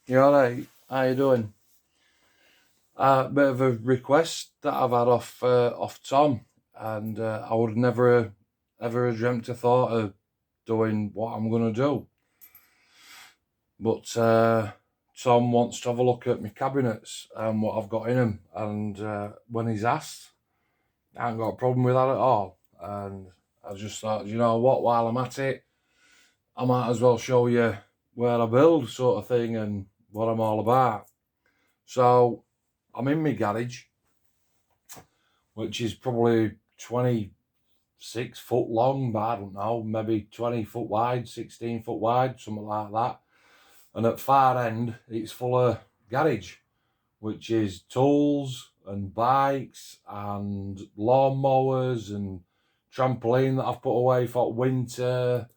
You alright? How you doing? Bit of a request that I've had off Tom, and I would never ever have dreamt or thought of doing what I'm gonna do. But Tom wants to have a look at my cabinets and what I've got in them, and when he's asked, I haven't got a problem with that at all. And I just thought, you know what? While I'm at it, I might as well show you where I build, sort of thing, and what I'm all about. So I'm in my garage, which is probably 26 foot long, but I don't know, maybe 20 foot wide, 16 foot wide, something like that. And at far end, it's full of garage, which is tools and bikes and lawnmowers and trampoline that I've put away for winter,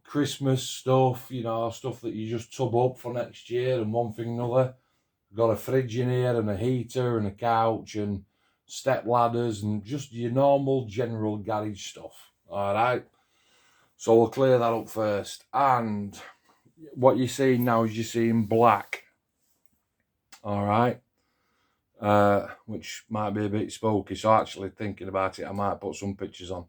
Christmas stuff, you know, stuff that you just tub up for next year and one thing or another. Got a fridge in here and a heater and a couch and step ladders and just your normal general garage stuff. All right. So we'll clear that up first. And what you're seeing now is you're seeing black. All right. Which might be a bit spooky. So actually thinking about it, I might put some pictures on.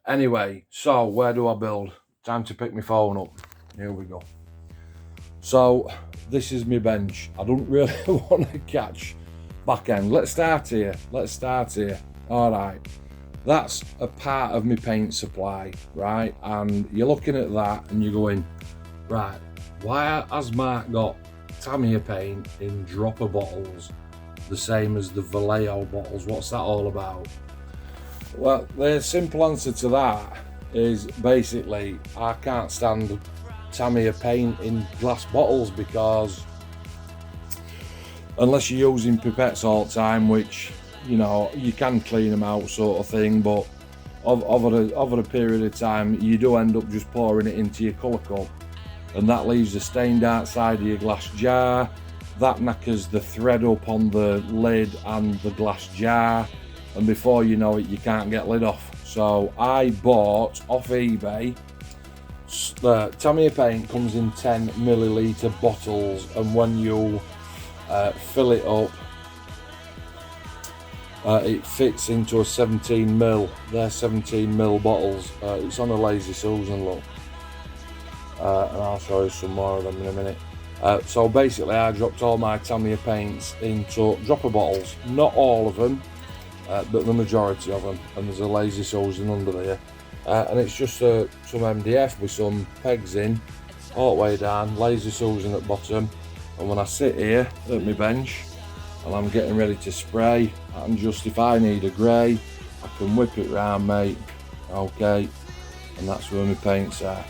Anyway, so where do I build? Time to pick my phone up. Here we go. So this is my bench. I don't really want to catch back end. Let's start here. All right. That's a part of my paint supply, right? And you're looking at that and you're going, right, why has Mark got Tamiya paint in dropper bottles, the same as the Vallejo bottles? What's that all about? Well, the simple answer to that is basically I can't stand Tamiya paint in glass bottles because unless you're using pipettes all the time, which, you know, you can clean them out sort of thing, but over a period of time you do end up just pouring it into your colour cup, and that leaves a stained outside of your glass jar. That knackers the thread up on the lid and the glass jar, and before you know it you can't get lid off. So I bought off eBay, Tamiya paint comes in 10 millilitre bottles, and when you fill it up, it fits into a 17 mil. They're 17 mil bottles. It's on a Lazy Susan, look. And I'll show you some more of them in a minute. So basically I dropped all my Tamiya paints into dropper bottles. Not all of them, but the majority of them. And there's a Lazy Susan under there. And it's just some MDF with some pegs in, all the way down, Lazy Susan at bottom. And when I sit here at my bench and I'm getting ready to spray, I can just, if I need a grey, I can whip it round, mate. Okay, and that's where my paints are.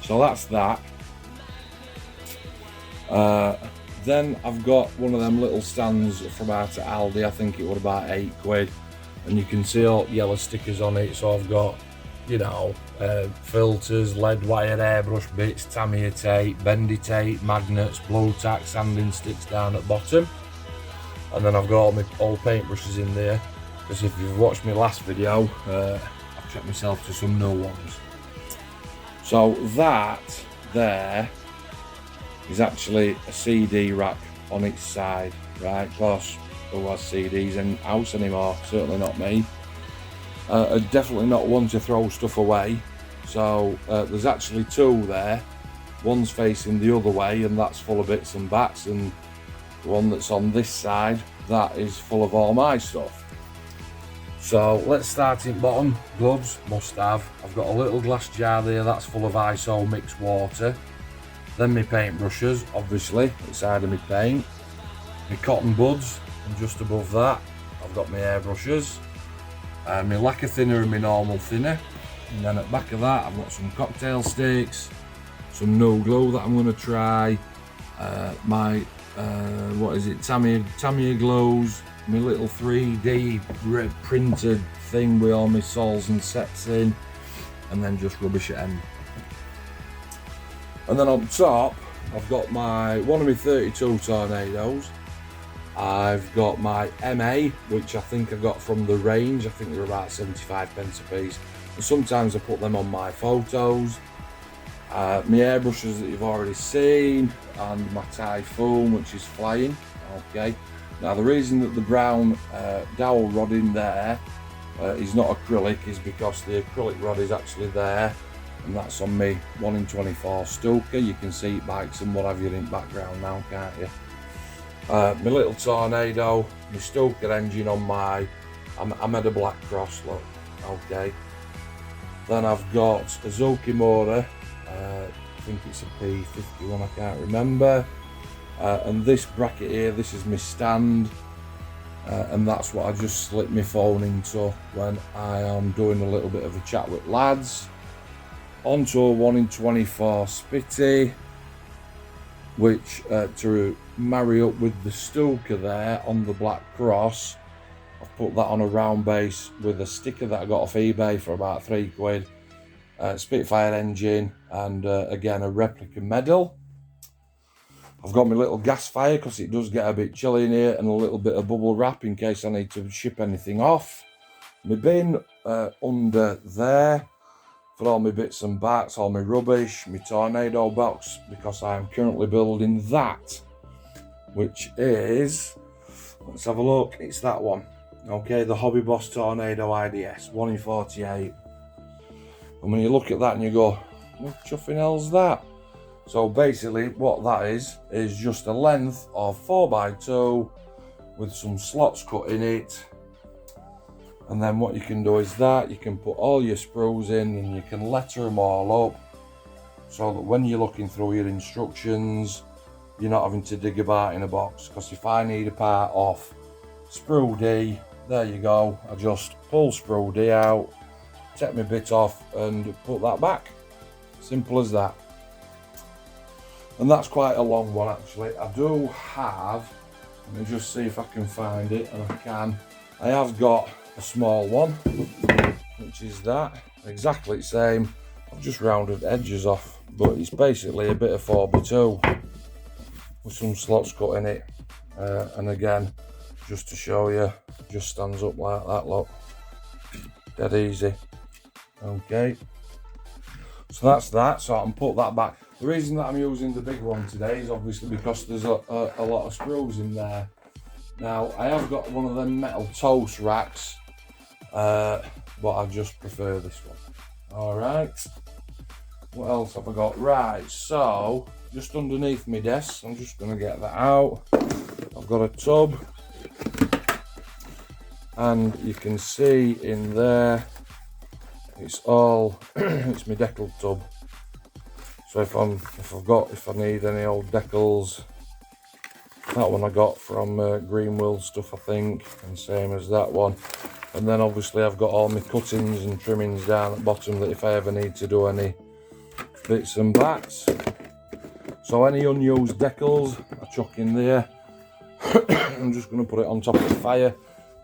So that's that. Then I've got one of them little stands from out at Aldi. I think it was about £8, and you can see all the yellow stickers on it. So I've got, you know, filters, lead wire, airbrush bits, Tamiya tape, bendy tape, magnets, blue tack, sanding sticks down at bottom. And then I've got all my old paintbrushes in there, because if you've watched my last video, I've treated myself to some new ones. So that there is actually a CD rack on its side, right? Of course, who has CDs in house anymore? Certainly not me. Definitely not one to throw stuff away. So there's actually two there. One's facing the other way, and that's full of bits and bats, and the one that's on this side, that is full of all my stuff. So let's start at bottom. Gloves, must have. I've got a little glass jar there, that's full of ISO mixed water. Then my paintbrushes, obviously, inside of my paint. My cotton buds, and just above that, I've got my airbrushes. My lacquer thinner and my normal thinner. And then at the back of that, I've got some cocktail sticks, some no glue that I'm going to try. My, Tamiya glues, my little 3D printed thing with all my soles and sets in, and then just rubbish at end. And then on top, I've got one of my 32 tornadoes. I've got my MA, which I think I got from the range. I think they're about 75 pence a piece. And sometimes I put them on my photos. My airbrushes that you've already seen, and my Typhoon, which is flying. Okay, now the reason that the brown dowel rod in there is not acrylic is because the acrylic rod is actually there, and that's on me 1-in-24 Stoker. You can see bikes and what have you in the background now, can't you? My little Tornado, my Stoker engine on my, I made a black cross, look, okay. Then I've got a Zokimura, I think it's a P51, I can't remember. And this bracket here, this is my stand, and that's what I just slip my phone into when I am doing a little bit of a chat with lads. Onto a 1-in-24 Spitty, which to marry up with the Stoker there on the black cross, I've put that on a round base with a sticker that I got off eBay for about £3. Spitfire engine, and again a replica medal. I've got my little gas fire because it does get a bit chilly in here, and a little bit of bubble wrap in case I need to ship anything off. My bin under there for all my bits and bats, all my rubbish, my Tornado box, because I am currently building that, which is, let's have a look, it's that one. Okay, the Hobby Boss Tornado IDS, 1-in-48. And when you look at that and you go, what chuffing hell's that? So basically what that is just a length of 4x2 with some slots cut in it. And then what you can do is that you can put all your sprues in and you can letter them all up, so that when you're looking through your instructions, you're not having to dig about in a box. Because if I need a part off sprue D, there you go, I just pull sprue D out, take my bit off and put that back. Simple as that. And that's quite a long one actually. I do have, let me just see if I can find it, and I can. I have got a small one, which is that, exactly the same. I've just rounded edges off, but it's basically a bit of 4x2 with some slots cut in it. And again, just to show you, just stands up like that, look, dead easy. Okay, so that's that, so I can put that back. The reason that I'm using the big one today is obviously because there's a lot of screws in there. Now, I have got one of them metal toast racks, but I just prefer this one. Alright, what else have I got? Right, so, just underneath my desk, I'm just going to get that out. I've got a tub, and you can see in there, it's all, it's my decal tub. So if I need any old decals, that one I got from Greenwood stuff, I think, and same as that one. And then obviously I've got all my cuttings and trimmings down at the bottom that if I ever need to do any bits and bats. So any unused decals I chuck in there. I'm just going to put it on top of the fire,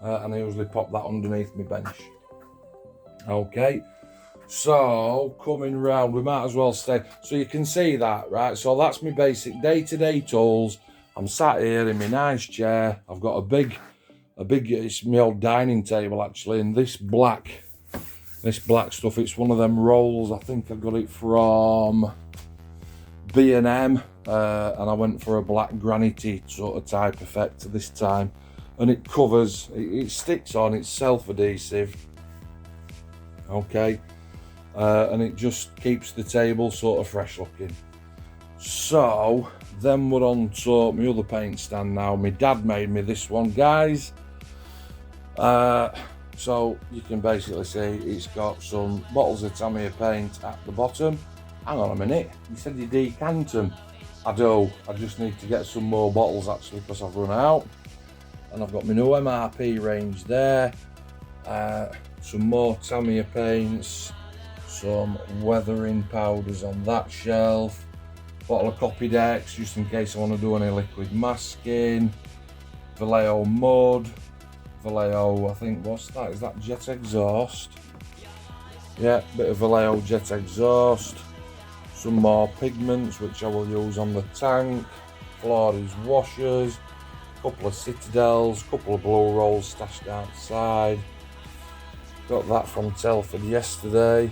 and I usually pop that underneath my bench. Okay. So, coming round, we might as well stay. So you can see that, right? So that's my basic day-to-day tools. I'm sat here in my nice chair. I've got a big, it's my old dining table actually, and this black stuff, it's one of them rolls. I think I got it from B&M, and I went for a black granity sort of type effect this time. And it covers, it sticks on, it's self-adhesive. Okay. And it just keeps the table sort of fresh looking. So then we're on to my other paint stand now. My dad made me this one, guys. So you can basically see it's got some bottles of Tamiya paint at the bottom. Hang on a minute, you said you decant them. I do, I just need to get some more bottles actually because I've run out. And I've got my new MRP range there. Some more Tamiya paints. Some weathering powders on that shelf, bottle of Copydex just in case I want to do any liquid masking, Vallejo mud, Vallejo, I think, what's that, is that jet exhaust? Yeah, bit of Vallejo jet exhaust, some more pigments which I will use on the tank, Flores washers, couple of Citadels, couple of blue rolls stashed outside, got that from Telford yesterday.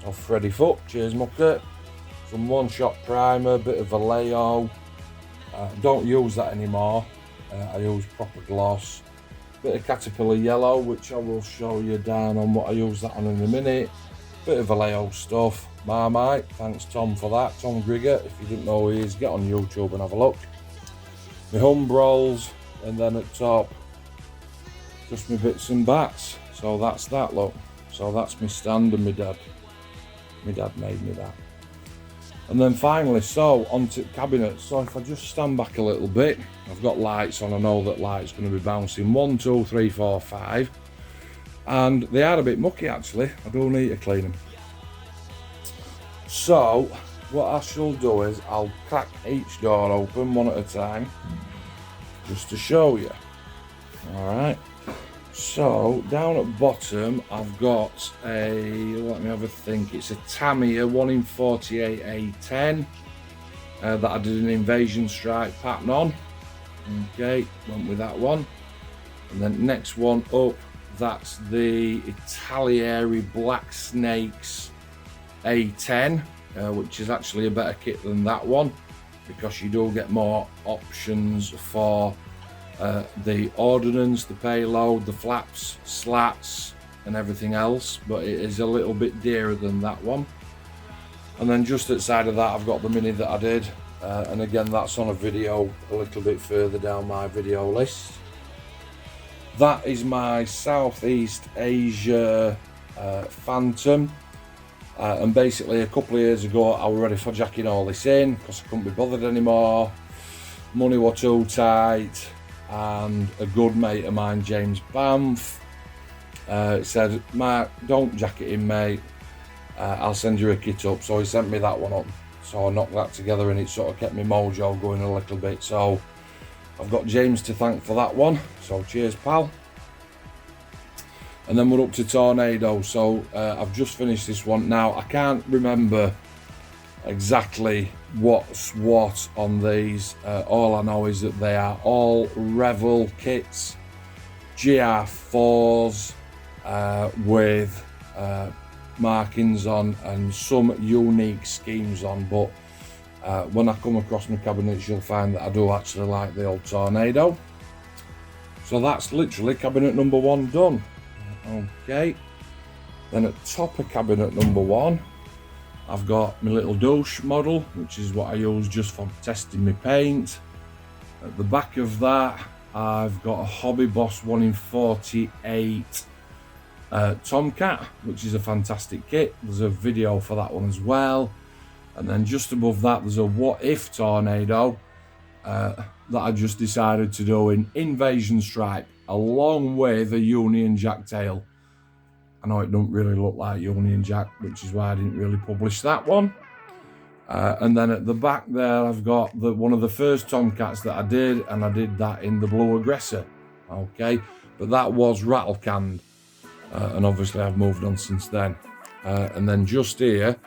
Off Freddy Foot, cheers mucker. some one-shot primer, bit of Vallejo. Don't use that anymore. I use proper gloss. Bit of Caterpillar yellow, which I will show you down on what I use that on in a minute. Bit of Vallejo stuff. Marmite, thanks Tom for that. Tom Grigger, if you didn't know who he is, get on YouTube and have a look. My Humbrolls, and then at top, just my bits and bats. So that's that, look. So that's my stand and my dad. My dad made me that. And then finally, so onto the cabinet. So if I just stand back a little bit, I've got lights on. I know that light's going to be bouncing 1, 2, 3, 4, 5. And they are a bit mucky actually. I do need to clean them. So what I shall do is I'll crack each door open one at a time, just to show you. Alright. So down at bottom I've got a, let me have a think, it's a Tamiya 1 in 48A10 that I did an invasion stripe pattern on. Okay, went with that one. And then next one up, that's the Italieri Black Snakes A10, which is actually a better kit than that one, because you do get more options for the ordnance, the payload, the flaps, slats and everything else, but it is a little bit dearer than that one. And then just outside of that I've got the Mini that I did, and again that's on a video a little bit further down my video list. That is my Southeast Asia Phantom, and basically a couple of years ago I was ready for jacking all this in because I couldn't be bothered anymore, money was too tight, and a good mate of mine, James Banff, said, "Mark, don't jack it in, mate, I'll send you a kit up." So he sent me that one up, so I knocked that together and it sort of kept my mojo going a little bit. So I've got James to thank for that one, so cheers pal. And then we're up to Tornado. So I've just finished this one. Now I can't remember exactly what's what on these. All I know is that they are all Revel kits, GR4s with markings on and some unique schemes on, but when I come across my cabinets you'll find that I do actually like the old Tornado. So that's literally cabinet number 1 done. Okay, then at top of cabinet number 1 I've got my little douche model, which is what I use just for testing my paint. At the back of that I've got a Hobby Boss 1 in 48 Tomcat, which is a fantastic kit. There's a video for that one as well. And then just above that there's a What If Tornado that I just decided to do in invasion stripe along with a Union Jack tail. I know it don't really look like Union Jack, which is why I didn't really publish that one. And then at the back there I've got one of the first Tomcats that I did, and I did that in the Blue Aggressor. Okay, but that was rattle canned, and obviously I've moved on since then. And then just here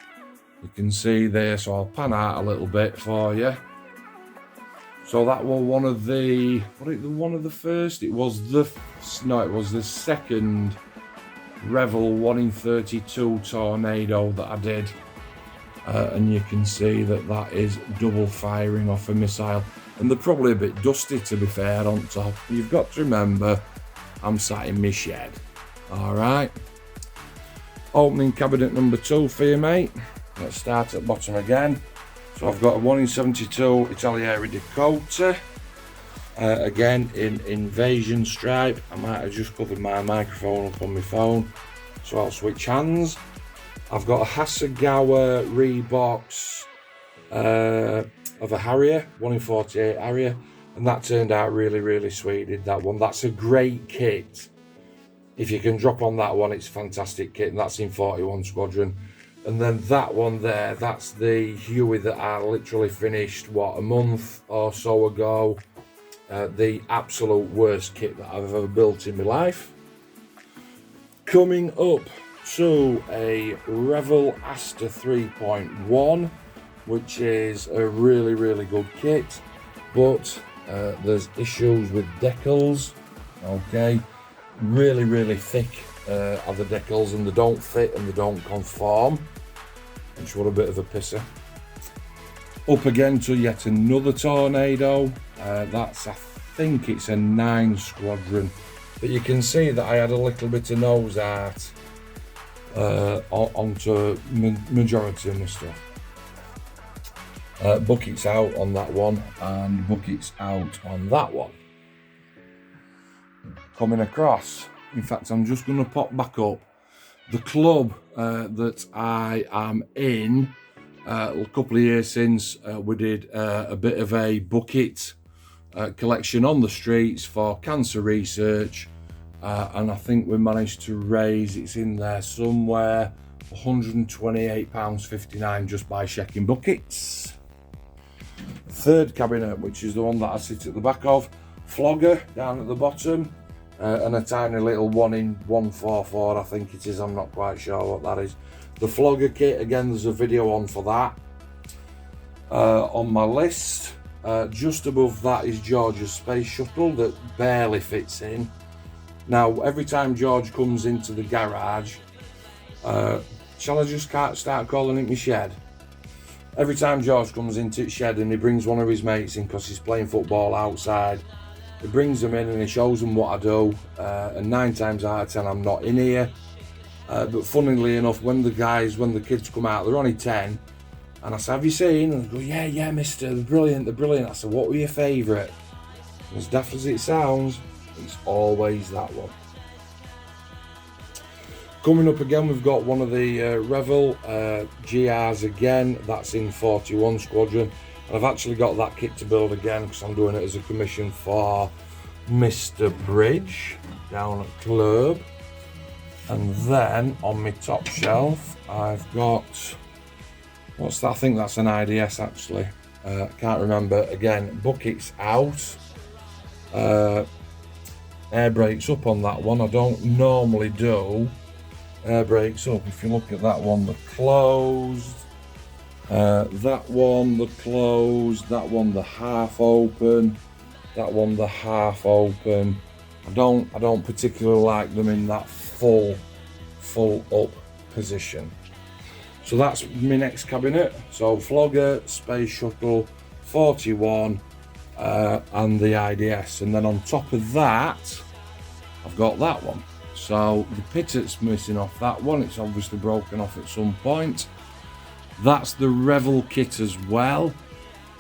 you can see there, so I'll pan out a little bit for you. So that was one of the, first? It was the second Revel 1 in 32 Tornado that I did. And you can see that that is double firing off a missile. And they're probably a bit dusty, to be fair, on top. You've got to remember, I'm sat in my shed. Alright. Opening cabinet number 2 for you, mate. Let's start at bottom again. So I've got a 1 in 72 Italieri Dakota, again in invasion stripe. I might have just covered my microphone up on my phone, so I'll switch hands. I've got a Hasegawa Reeboks of a Harrier, 1 in 48 Harrier, and that turned out really, really sweet, did that one. That's a great kit. If you can drop on that one, it's a fantastic kit, and that's in 41 Squadron. And then that one there, that's the Huey that I literally finished, a month or so ago. The absolute worst kit that I've ever built in my life. Coming up to a Revel Asta 3.1, which is a really, really good kit. But there's issues with decals, okay? Really, really thick are the decals, and they don't fit and they don't conform, which was a bit of a pisser. Up again to yet another tornado. That's, I think it's a 9 squadron. But you can see that I had a little bit of nose art onto majority of my stuff. Buckets out on that one, and buckets out on that one. Coming across, in fact, I'm just going to pop back up. The club that I am in, a couple of years since, we did a bit of a bucket collection on the streets for cancer research, and I think we managed to raise, it's in there somewhere, £128.59 just by checking buckets. Third cabinet, which is the one that I sit at the back of, flogger down at the bottom, and a tiny little 1 in 144, I think it is, I'm not quite sure what that is. The flogger kit, again, there's a video on for that. On my list, just above that is George's space shuttle that barely fits in. Now, every time George comes into the garage, shall I just start calling it my shed? Every time George comes into the shed and he brings one of his mates in because he's playing football outside, he brings them in and he shows them what I do, and 9 times out of 10 I'm not in here. But funnily enough, when the kids come out, they're only 10, and I say, have you seen? And they go, yeah, mister, they're brilliant. I said, what were your favourite? As daft as it sounds, it's always that one. Coming up again, we've got one of the Revel GRs again. That's in 41 Squadron. And I've actually got that kit to build again because I'm doing it as a commission for Mr. Bridge down at Club. And then on my top shelf, I've got, what's that? I think that's an IDS actually. Can't remember. Again, buckets out. Air brakes up on that one. I don't normally do air brakes up. If you look at that one, they're closed. That one, they're closed. That one, they're half open. That one, they're half open. I don't particularly like them in that full up position. So that's my next cabinet. So flogger, space shuttle, 41, and the IDS. And then on top of that, I've got that one. So the pittot's missing off that one. It's obviously broken off at some point. That's the Revel kit as well,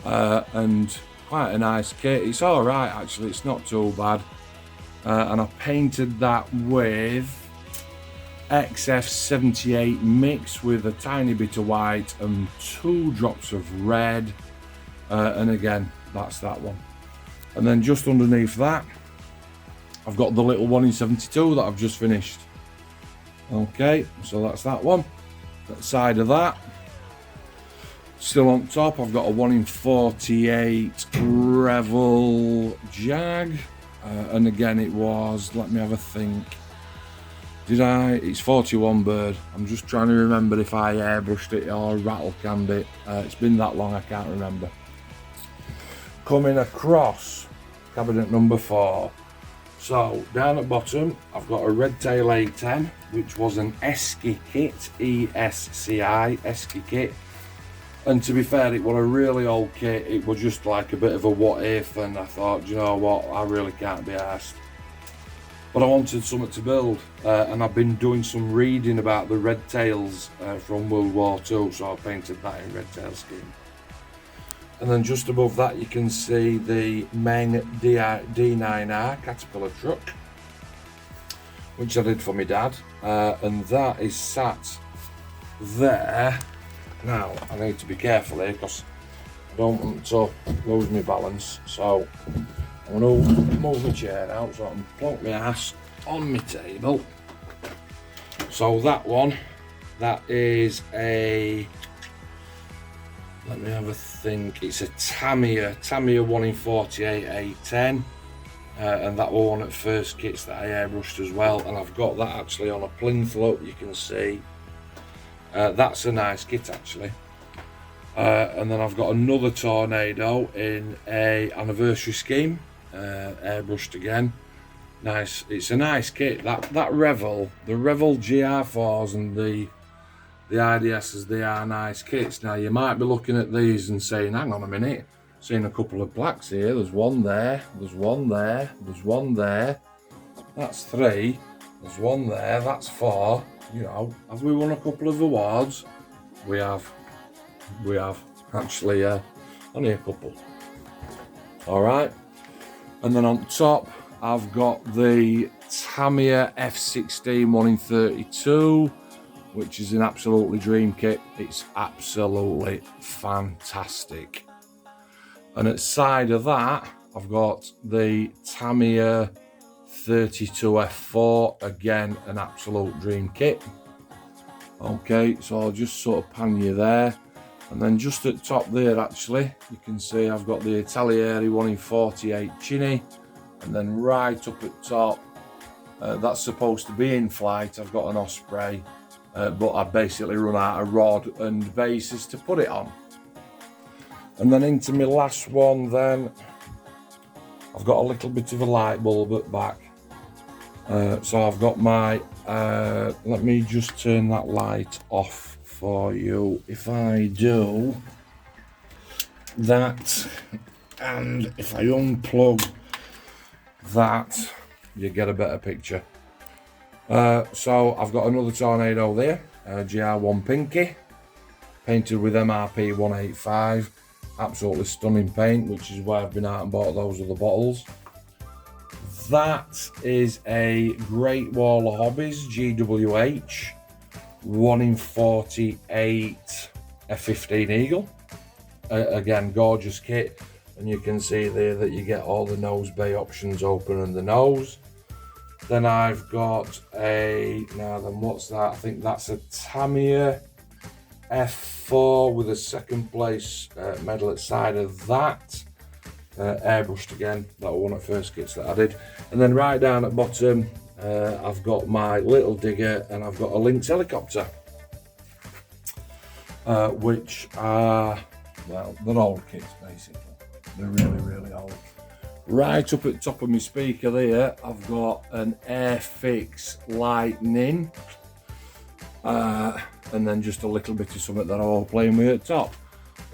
and quite a nice kit. It's all right actually. It's not too bad. And I painted that with XF78 mixed with a tiny bit of white and 2 drops of red. And again, that's that one. And then just underneath that, I've got the little 1 in 72 that I've just finished. Okay, so that's that one. That side of that. Still on top, I've got a 1 in 48 Revel Jag. And again, it was, let me have a think. It's 41 bird. I'm just trying to remember if I airbrushed it or rattle canned it. It's been that long, I can't remember. Coming across, cabinet number 4. So, down at bottom, I've got a Red Tail A10, which was an Esky kit, ESCI, Esky kit. And to be fair, it was a really old kit. It was just like a bit of a what if, and I thought, you know what, I really can't be arsed. But I wanted something to build, and I've been doing some reading about the Red Tails from World War II, so I painted that in Red Tail scheme. And then just above that, you can see the Meng D9R Caterpillar truck, which I did for my dad, and that is sat there. Now, I need to be careful here because I don't want to lose my balance, so I'm going to move my chair out so I can plonk my ass on my table. So that one, that is a, let me have a think, it's a Tamiya 1 in 48 A10, and that was one of the first kits that I airbrushed as well, and I've got that actually on a plinth look, you can see. That's a nice kit actually. And then I've got another Tornado in a anniversary scheme, airbrushed again. Nice, it's a nice kit. That Revel, the Revel GR4s and the the IDSs, they are nice kits. Now you might be looking at these and saying, hang on a minute, seeing a couple of blacks here. There's one there, there's one there, there's one there. That's 3. There's one there, that's 4. You know, have we won a couple of awards? We have. We have. Actually, only a couple. Alright. And then on top, I've got the Tamiya F16 1 in 32, which is an absolutely dream kit. It's absolutely fantastic. And at the side of that, I've got the Tamiya 32F4, again, an absolute dream kit. Okay, so I'll just sort of pan you there. And then just at the top there, actually, you can see I've got the Italieri 1 in 48 Chinny. And then right up at top, that's supposed to be in flight. I've got an Osprey, but I basically run out of rod and bases to put it on. And then into my last one then, I've got a little bit of a light bulb at back. So I've got my, let me just turn that light off for you. If I do that, and if I unplug that, you get a better picture. So I've got another Tornado there, GR1 Pinky, painted with MRP 185. Absolutely stunning paint, which is why I've been out and bought those other bottles. That is a Great Wall of Hobbies GWH 1 in 48 F15 Eagle. Again, gorgeous kit, and you can see there that you get all the nose bay options open and the nose. Then I've got a, now then what's that? I think that's a Tamiya F4 with a second place medal at side of that. Airbrushed again, that was one of the first kits that I did. And then right down at bottom, I've got my little digger and I've got a Lynx Helicopter, which are, well, they're old kits basically. They're really, really old. Right up at the top of my speaker there, I've got an Airfix Lightning, and then just a little bit of something that I'm all playing with at the top.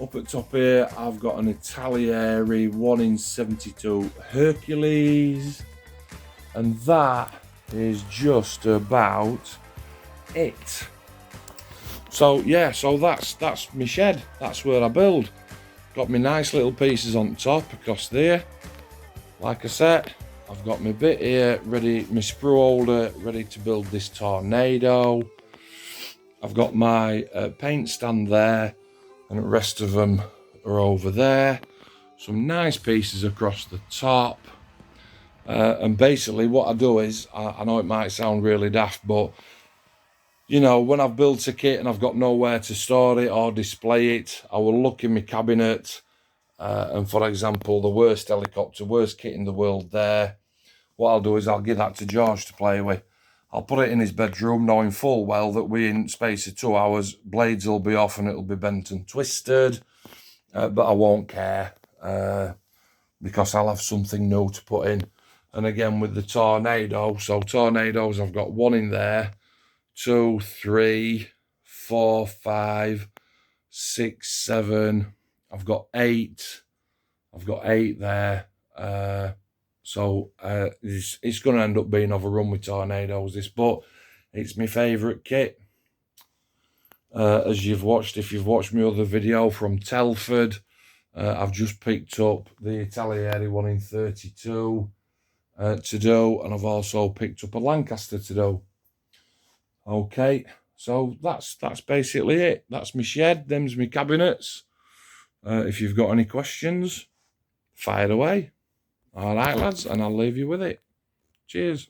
Up at top here, I've got an Italieri 1 in 72 Hercules, and that is just about it. So yeah, so that's my shed. That's where I build. Got my nice little pieces on top across there. Like I said, I've got my bit here ready, my sprue holder ready to build this Tornado. I've got my paint stand there, and the rest of them are over there. Some nice pieces across the top. And basically what I do is, I know it might sound really daft, but you know, when I've built a kit and I've got nowhere to store it or display it, I will look in my cabinet, and for example, the worst helicopter, worst kit in the world there, what I'll do is I'll give that to George to play with. I'll put it in his bedroom, knowing full well that within space of 2 hours, blades will be off and it'll be bent and twisted, but I won't care, because I'll have something new to put in. And again with the Tornado, so Tornadoes, I've got 1 in there, 2, 3, 4, 5, 6, 7. I've got 8. I've got 8 there. So it's going to end up being overrun with Tornadoes, this, but it's my favourite kit. As you've watched, if you've watched my other video from Telford, I've just picked up the Italieri 1 in 32 to do, and I've also picked up a Lancaster to do. Okay, so that's basically it. That's my shed, them's my cabinets. If you've got any questions, fire away. All right, lads, and I'll leave you with it. Cheers.